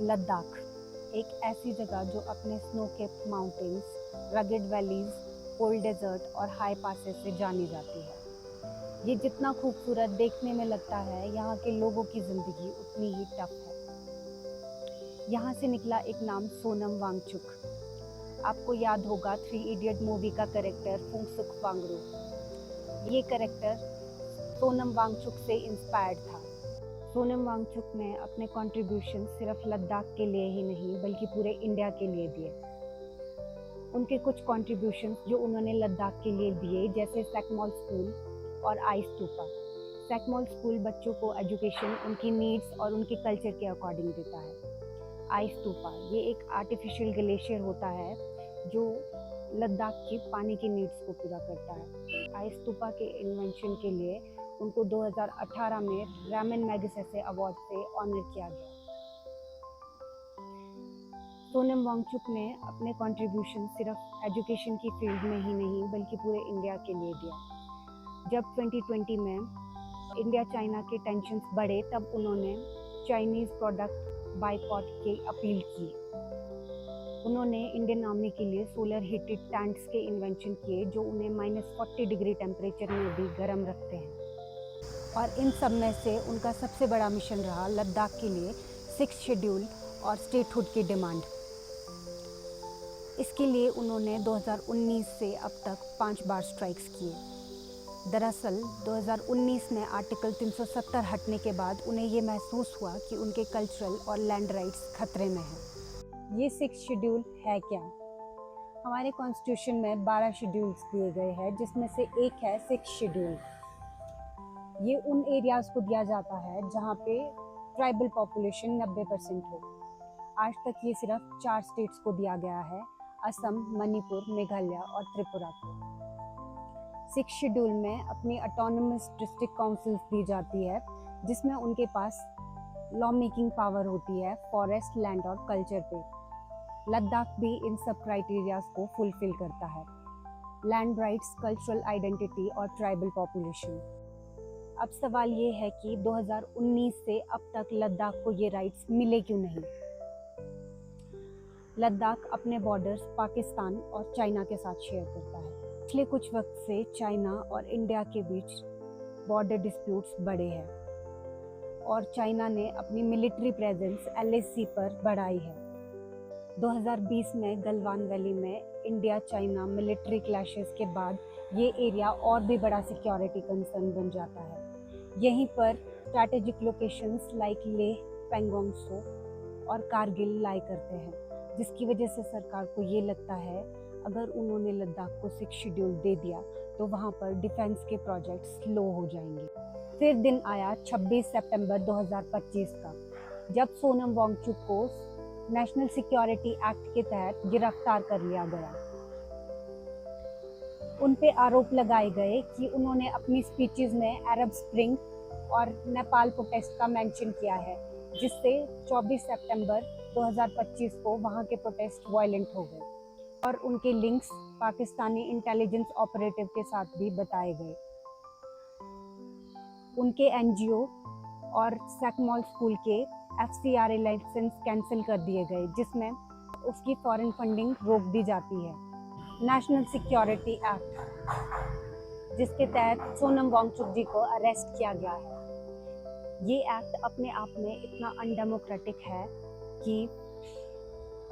लद्दाख एक ऐसी जगह जो अपने snow capped mountains, rugged valleys, cold desert और हाई पासेस से जानी जाती है। ये जितना खूबसूरत देखने में लगता है, यहाँ के लोगों की ज़िंदगी उतनी ही टफ है। यहाँ से निकला एक नाम सोनम वांगचुक। आपको याद होगा 3 इडियट मूवी का कैरेक्टर फुंगसुक वांगडू। ये कैरेक्टर सोनम वांगचुक से इंस्पायर्ड था। सोनम वांगचुक ने अपने कंट्रीब्यूशन सिर्फ लद्दाख के लिए ही नहीं बल्कि पूरे इंडिया के लिए दिए। उनके कुछ कंट्रीब्यूशन जो उन्होंने लद्दाख के लिए दिए, जैसे सैकमॉल स्कूल और आई स्तूपा। सैकमॉल स्कूल बच्चों को एजुकेशन उनकी नीड्स और उनके कल्चर के अकॉर्डिंग देता है। आई स्तूपा ये एक आर्टिफिशियल ग्लेशियर होता है जो लद्दाख की पानी की नीड्स को पूरा करता है। आई स्तूपा के इन्वेंशन के लिए उनको 2018 में रामन मैगसेसे अवार्ड से ऑनर किया गया। सोनम वांगचुक ने अपने कंट्रीब्यूशन सिर्फ एजुकेशन की फील्ड में ही नहीं बल्कि पूरे इंडिया के लिए दिया। जब 2020 में इंडिया चाइना के टेंशन्स बढ़े, तब उन्होंने चाइनीज़ प्रोडक्ट बाइकॉट की अपील की। उन्होंने इंडियन आर्मी के लिए सोलर हीटेड टैंक्स के इन्वेंशन किए जो उन्हें -40 डिग्री टेम्परेचर में भी गर्म रखते हैं। और इन सब में से उनका सबसे बड़ा मिशन रहा लद्दाख के लिए 6th शेड्यूल और स्टेटहुड की डिमांड। इसके लिए उन्होंने 2019 से अब तक 5 बार स्ट्राइक्स किए। दरअसल 2019 में आर्टिकल 370 हटने के बाद उन्हें ये महसूस हुआ कि उनके कल्चरल और लैंड राइट्स खतरे में हैं। ये 6th शेड्यूल है क्या? हमारे कॉन्स्टिट्यूशन में 12 शेड्यूल्स दिए गए हैं, जिसमें से एक है 6th शेड्यूल। ये उन एरियाज़ को दिया जाता है जहाँ पे ट्राइबल पॉपुलेशन 90% हो। आज तक ये सिर्फ 4 स्टेट्स को दिया गया है, असम, मणिपुर, मेघालय और त्रिपुरा को। 6th शेड्यूल में अपनी ऑटोनमस डिस्ट्रिक्ट काउंसिल्स दी जाती है, जिसमें उनके पास लॉ मेकिंग पावर होती है फॉरेस्ट, लैंड और कल्चर पे। लद्दाख भी इन सब क्राइटेरियाज को फुलफिल करता है: लैंड राइट्स, कल्चरल आइडेंटिटी और ट्राइबल पॉपुलेशन। अब सवाल ये है कि 2019 से अब तक लद्दाख को ये राइट्स मिले क्यों नहीं? लद्दाख अपने बॉर्डर्स पाकिस्तान और चाइना के साथ शेयर करता है। पिछले कुछ वक्त से चाइना और इंडिया के बीच बॉर्डर डिस्प्यूट्स बढ़े हैं और चाइना ने अपनी मिलिट्री प्रेजेंस LAC पर बढ़ाई है। 2020 में गलवान वैली में इंडिया चाइना मिलिट्री क्लैशेस के बाद ये एरिया और भी बड़ा सिक्योरिटी कंसर्न बन जाता है। यहीं पर strategic locations like Leh, Pangong Tso और कारगिल लाई करते हैं, जिसकी वजह से सरकार को ये लगता है अगर उन्होंने लद्दाख को 6th शेड्यूल दे दिया तो वहाँ पर डिफेंस के प्रोजेक्ट स्लो हो जाएंगे। फिर दिन आया 26 सितंबर 2025 का, जब सोनम वांगचुक को नेशनल सिक्योरिटी एक्ट के तहत गिरफ्तार कर लिया गया। उन पे आरोप लगाए गए कि उन्होंने अपनी स्पीचेस में अरब स्प्रिंग और नेपाल प्रोटेस्ट का मेंशन किया है, जिससे 24 सितंबर 2025 को वहाँ के प्रोटेस्ट वायलेंट हो गए और उनके लिंक्स पाकिस्तानी इंटेलिजेंस ऑपरेटिव के साथ भी बताए गए। उनके NGO और सैकमॉल स्कूल के FCRA लाइसेंस कैंसिल कर दिए गए, जिसमें उसकी फॉरेन फंडिंग रोक दी जाती है। नेशनल सिक्योरिटी एक्ट, जिसके तहत सोनम वांगचुक जी को अरेस्ट किया गया है। ये एक्ट अपने आप में इतना अनडेमोक्रेटिक है कि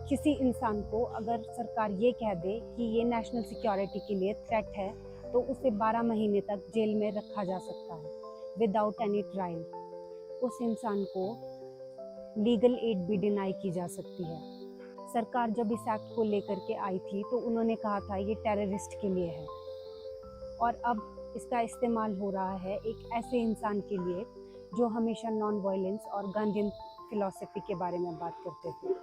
किसी इंसान को अगर सरकार ये कह दे कि ये नेशनल सिक्योरिटी के लिए थ्रेट है तो उसे 12 महीने तक जेल में रखा जा सकता है विदाउट एनी ट्रायल। उस इंसान को लीगल एड भी डिनाई की जा सकती है। सरकार जब इस एक्ट को लेकर के आई थी तो उन्होंने कहा था ये टेररिस्ट के लिए है, और अब इसका इस्तेमाल हो रहा है एक ऐसे इंसान के लिए जो हमेशा नॉन वायलेंस और गांधीयन फिलॉसफी के बारे में बात करते थे।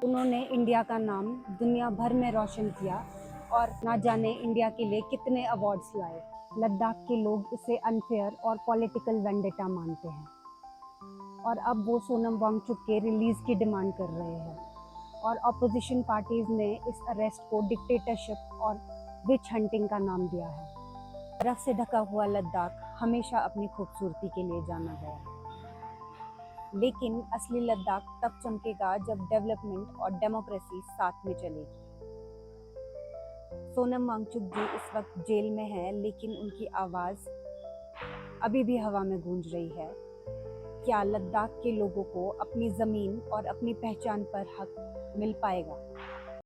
उन्होंने इंडिया का नाम दुनिया भर में रोशन किया और ना जाने इंडिया के लिए कितने अवार्ड्स लाए। लद्दाख के लोग इसे अनफेयर और पॉलिटिकल वेंडेटा मानते हैं और अब वो सोनम वांगचुक के रिलीज़ की डिमांड कर रहे हैं। और अपोजिशन पार्टीज़ ने इस अरेस्ट को डिक्टेटरशिप और विच हंटिंग का नाम दिया है। बर्फ से ढका हुआ लद्दाख हमेशा अपनी खूबसूरती के लिए जाना गया है। लेकिन असली लद्दाख तब चमकेगा जब डेवलपमेंट और डेमोक्रेसी साथ में चलेगी। सोनम वांगचुक जी इस वक्त जेल में हैं, लेकिन उनकी आवाज़ अभी भी हवा में गूंज रही है। क्या लद्दाख के लोगों को अपनी ज़मीन और अपनी पहचान पर हक मिल पाएगा?